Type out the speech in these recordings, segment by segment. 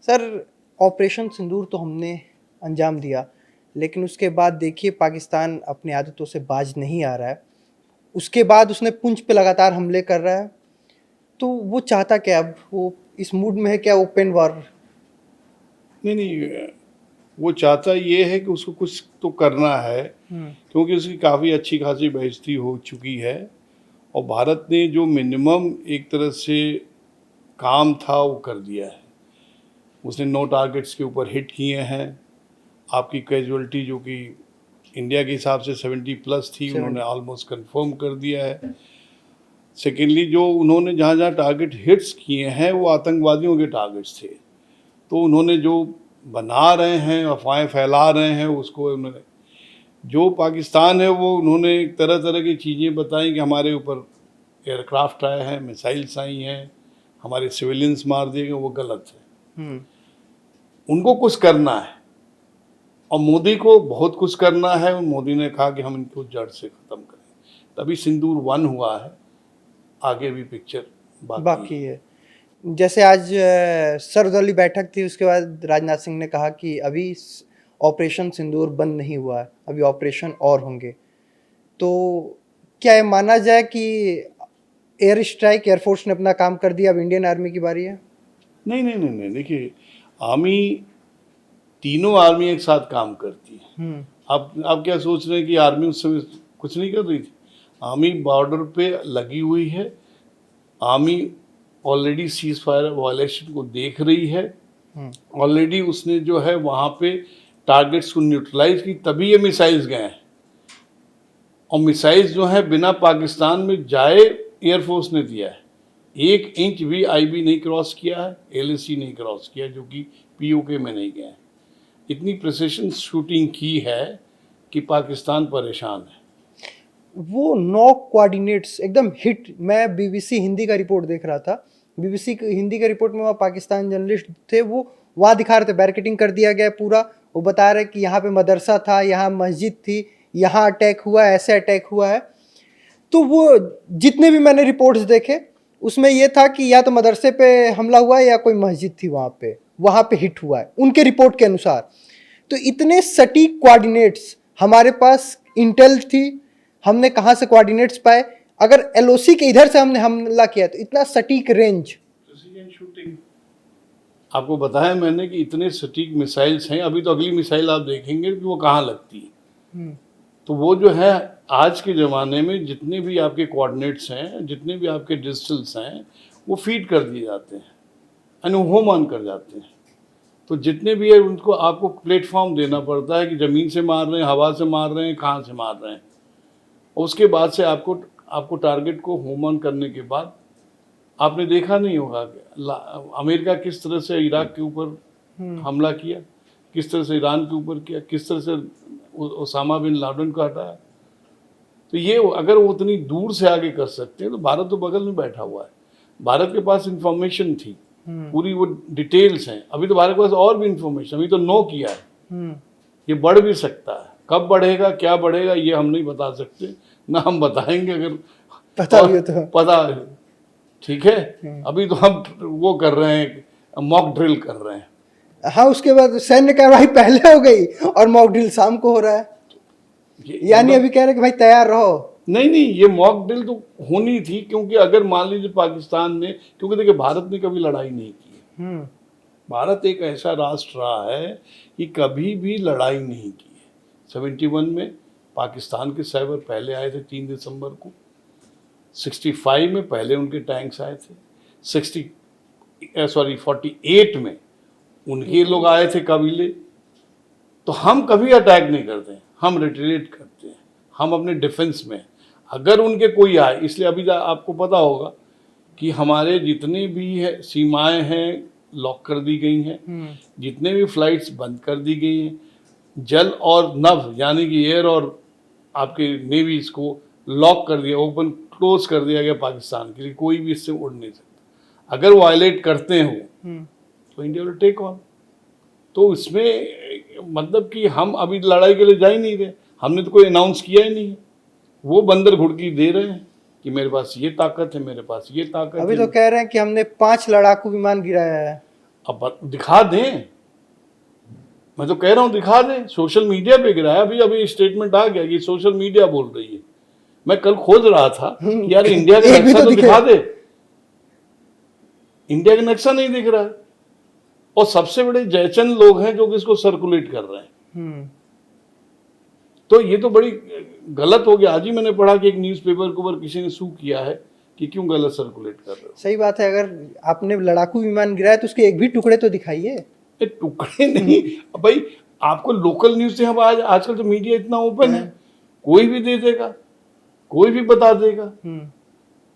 Sir, operation सिंदूर तो हमने अंजाम दिया, लेकिन उसके बाद देखिए पाकिस्तान अपनी आदतों से बाज नहीं आ रहा है। उसके बाद उसने पुंछ पे लगातार हमले कर रहा है। तो वो चाहता क्या अब? वो इस मूड में है क्या ओपन वॉर? नहीं नहीं, वो चाहता ये है कि उसको कुछ तो करना है, क्योंकि उसकी काफ़ी अच्छी खासी बेइज्जती हो चुकी है। और भारत ने जो मिनिमम एक तरह से काम था वो कर दिया है। उसने 9 टारगेट्स के ऊपर हिट किए हैं। आपकी कैजुअलिटी जो कि इंडिया के हिसाब से 70+ थी, उन्होंने ऑलमोस्ट कंफर्म कर दिया है। सेकेंडली, जो उन्होंने जहाँ जहाँ टारगेट हिट्स किए हैं वो आतंकवादियों के टारगेट्स थे। तो उन्होंने जो बना रहे हैं, अफवाहें फैला रहे हैं, उसको उन्होंने, जो पाकिस्तान है वो उन्होंने तरह तरह की चीज़ें बताई कि हमारे ऊपर एयरक्राफ्ट आए हैं, मिसाइल्स आई हैं, हमारे सिविलियंस मार दिए गए। वो गलत है। उनको कुछ करना है और मोदी को बहुत कुछ करना है। और मोदी ने कहा कि हम इनको जड़ से ख़त्म करें, तभी सिंदूर 1 हुआ है। आगे भी पिक्चर बाकी है। जैसे आज सर्वदलीय बैठक थी, उसके बाद राजनाथ सिंह ने कहा कि अभी ऑपरेशन सिंदूर बंद नहीं हुआ है, अभी ऑपरेशन और होंगे। तो क्या ये माना जाए कि एयर स्ट्राइक, एयरफोर्स ने अपना काम कर दिया, अब इंडियन आर्मी की बारी है? नहीं नहीं नहीं नहीं, देखिए, आर्मी, तीनों आर्मी एक साथ काम करती है। आप क्या सोच रहे हैं कि आर्मी उस समय कुछ नहीं कर रही थी? आर्मी बॉर्डर पे लगी हुई है। Army already cease fire violation को देख रही है। ऑलरेडी उसने जो है वहाँ पे टारगेट्स को न्यूट्रलाइज की, तभी ये मिसाइल्स गए हैं। और मिसाइल्स जो है बिना पाकिस्तान में जाए एयरफोर्स ने दिया है। 1 इंच भी आईबी नहीं क्रॉस किया है, एलएसी नहीं क्रॉस किया, जो कि पीओके में नहीं गए हैं। इतनी प्रिसिशन शूटिंग की है कि पाकिस्तान परेशान है। वो 9 कोऑर्डिनेट्स एकदम हिट। मैं बीबीसी हिंदी का रिपोर्ट देख रहा था। बीबीसी हिंदी का रिपोर्ट में वहाँ पाकिस्तान जर्नलिस्ट थे, वो वहाँ दिखा रहे थे, बैरिकेडिंग कर दिया गया पूरा। वो बता रहे कि यहाँ पे मदरसा था, यहाँ मस्जिद थी, यहाँ अटैक हुआ है, ऐसे अटैक हुआ है। तो वो जितने भी मैंने रिपोर्ट्स देखे, उसमें ये था कि या तो मदरसे पे हमला हुआ है या कोई मस्जिद थी वहाँ पे हिट हुआ है उनके रिपोर्ट के अनुसार। तो इतने सटीक कोऑर्डिनेट्स हमारे पास इंटेल थी, हमने कहाँ से कोऑर्डिनेट्स पाए? अगर एलओसी के इधर से हमने हमला किया तो इतना सटीक रेंज। प्रिसिजन शूटिंग, आपको बताया मैंने कि इतने सटीक मिसाइल्स हैं। अभी तो अगली मिसाइल आप देखेंगे कि वो कहाँ लगती है। तो वो जो है आज के ज़माने में जितने भी आपके कोऑर्डिनेट्स हैं, जितने भी आपके डिजिटल्स हैं, वो फीड कर दिए जाते हैं, अनुभव मान कर जाते हैं। तो जितने भी है उनको आपको प्लेटफॉर्म देना पड़ता है कि ज़मीन से मार रहे हैं, हवा से मार रहे हैं, कहाँ से मार रहे हैं। और उसके बाद से आपको टारगेट को होम ऑन करने के बाद, आपने देखा नहीं होगा कि अमेरिका किस तरह से इराक के ऊपर हमला किया, किस तरह से ईरान के ऊपर किया, किस तरह से ओसामा बिन लादेन को हटाया। तो ये अगर वो उतनी दूर से आगे कर सकते हैं तो भारत तो बगल में बैठा हुआ है। भारत के पास इंफॉर्मेशन थी, पूरी वो डिटेल्स हैं। अभी तो भारत के पास और भी इंफॉर्मेशन, अभी तो नो किया है। ये बढ़ भी सकता है, कब बढ़ेगा क्या बढ़ेगा ये हम नहीं बता सकते, ना हम बताएंगे अगर पता भी हो तो। पता है। ठीक है, अभी तो हम वो कर रहे हैं, मॉक ड्रिल कर रहे हैं। हाँ, उसके बाद सैन्य कार्रवाई पहले हो गई और मॉक ड्रिल शाम को हो रहा है। यानी अभी कह रहे कि भाई तैयार रहो। नहीं नहीं, ये मॉक ड्रिल तो होनी थी, क्योंकि अगर मान लीजिए पाकिस्तान ने, क्योंकि देखिए भारत ने कभी लड़ाई नहीं की है। भारत एक ऐसा राष्ट्र रहा है कि कभी भी लड़ाई नहीं की है। 71 में पाकिस्तान के साइबर पहले आए थे 3 दिसंबर को। 65 में पहले उनके टैंक्स आए थे। 48 में उनके लोग आए थे कबीले। तो हम कभी अटैक नहीं करते, हम रिट्रीट करते हैं, हम अपने डिफेंस में। अगर उनके कोई आए, इसलिए अभी आपको पता होगा कि हमारे जितने भी है सीमाएं हैं लॉक कर दी गई हैं, जितने भी फ्लाइट्स बंद कर दी गई हैं। जल और नभ यानी कि एयर और आपके नेवीज को लॉक कर दिया, ओपन क्लोज कर दिया गया पाकिस्तान के लिए, कोई भी इससे उड़ नहीं सकता। अगर वायलेट करते हो तो इंडिया विल टेक ऑन। तो इसमें मतलब कि हम अभी लड़ाई के लिए जा ही नहीं रहे, हमने तो कोई अनाउंस किया ही नहीं। वो बंदर घुड़की दे रहे हैं कि मेरे पास ये ताकत है, मेरे पास ये ताकत है। अभी तो कह रहे हैं कि हमने 5 लड़ाकू विमान गिराया है। अब दिखा दें, मैं तो कह रहा हूं दिखा दें। सोशल मीडिया पे गिरा है, अभी स्टेटमेंट आ गया कि सोशल मीडिया बोल रही है। मैं कल खोज रहा था कि यार इंडिया का एक भी नक्शा तो तो दिखे। दिखा दे, इंडिया का नक्शा नहीं दिख रहा है। और सबसे बड़े जयचंद लोग हैं जो कि इसको सर्कुलेट कर रहे हैं। हम्म। तो ये तो बड़ी गलत हो गया। आज ही मैंने पढ़ा कि एक न्यूज़पेपर के ऊपर किसी ने सू किया है कि क्यों गलत सर्कुलेट कर रहे हो। सही बात है, अगर आपने लड़ाकू विमान गिराया तो उसके एक भी टुकड़े तो दिखाइए। ये टुकड़े नहीं, अब भाई आपको लोकल न्यूज़ से, हम आजकल तो मीडिया इतना ओपन है, कोई भी दे देगा, कोई भी बता देगा।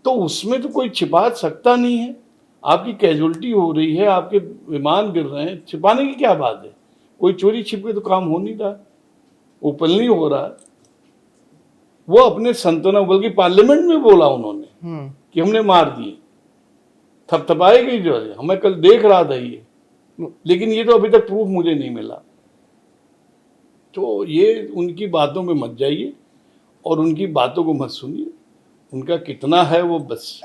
तो उसमें तो कोई छिपा सकता नहीं है। आपकी कैजुअलिटी हो रही है, आपके विमान गिर रहे हैं, छिपाने की क्या बात है? कोई चोरी छिप के तो काम हो नहीं रहा, ओपनली हो रहा है। वो अपने संतों, बल्कि पार्लियामेंट में बोला उन्होंने कि हमने मार दिए, थपथपाई गई जो है। हमें कल देख रहा था ये, लेकिन ये तो अभी तक प्रूफ मुझे नहीं मिला। तो ये उनकी बातों में मत जाइए और उनकी बातों को मत सुनिए। उनका कितना है वो बस